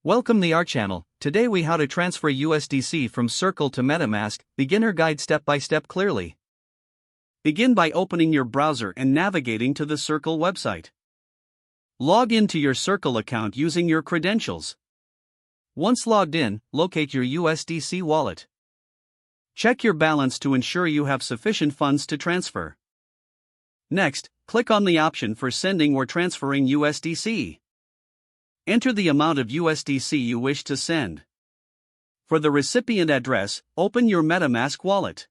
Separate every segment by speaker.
Speaker 1: Welcome to our channel. Today we how to transfer USDC from Circle to MetaMask, beginner guide step by step clearly. Begin by opening your browser and navigating to the Circle website. Log into your Circle account using your credentials. Once logged in, locate your USDC wallet. Check your balance to ensure you have sufficient funds to transfer. Next, click on the option for sending or transferring USDC. Enter the amount of USDC you wish to send. For the recipient address, open your MetaMask wallet.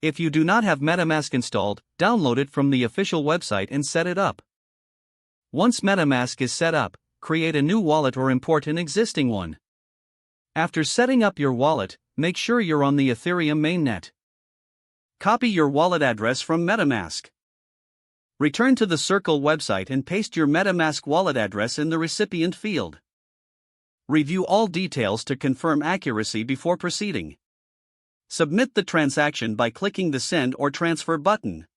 Speaker 1: If you do not have MetaMask installed, download it from the official website and set it up. Once MetaMask is set up, create a new wallet or import an existing one. After setting up your wallet, make sure you're on the Ethereum mainnet. Copy your wallet address from MetaMask. Return to the Circle website and paste your MetaMask wallet address in the recipient field. Review all details to confirm accuracy before proceeding. Submit the transaction by clicking the Send or Transfer button.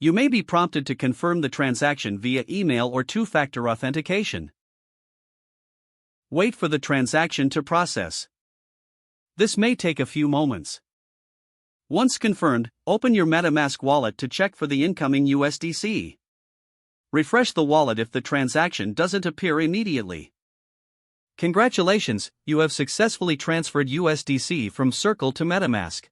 Speaker 1: You may be prompted to confirm the transaction via email or two-factor authentication. Wait for the transaction to process. This may take a few moments. Once confirmed, open your MetaMask wallet to check for the incoming USDC. Refresh the wallet if the transaction doesn't appear immediately. Congratulations, you have successfully transferred USDC from Circle to MetaMask.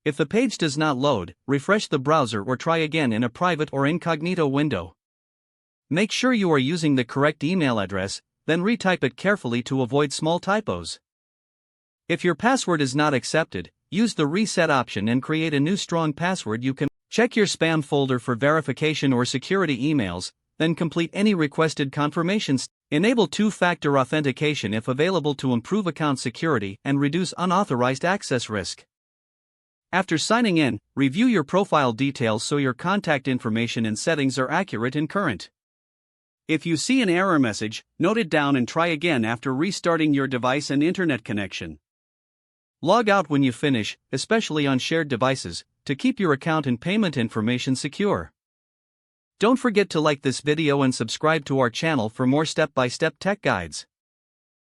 Speaker 1: If the page does not load, refresh the browser or try again in a private or incognito window. Make sure you are using the correct email address, then retype it carefully to avoid small typos. If your password is not accepted, use the reset option and create a new strong password. You can check your spam folder for verification or security emails, then complete any requested confirmations. Enable two-factor authentication if available to improve account security and reduce unauthorized access risk. After signing in, review your profile details so your contact information and settings are accurate and current. If you see an error message, note it down and try again after restarting your device and internet connection. Log out when you finish, especially on shared devices, to keep your account and payment information secure. Don't forget to like this video and subscribe to our channel for more step-by-step tech guides.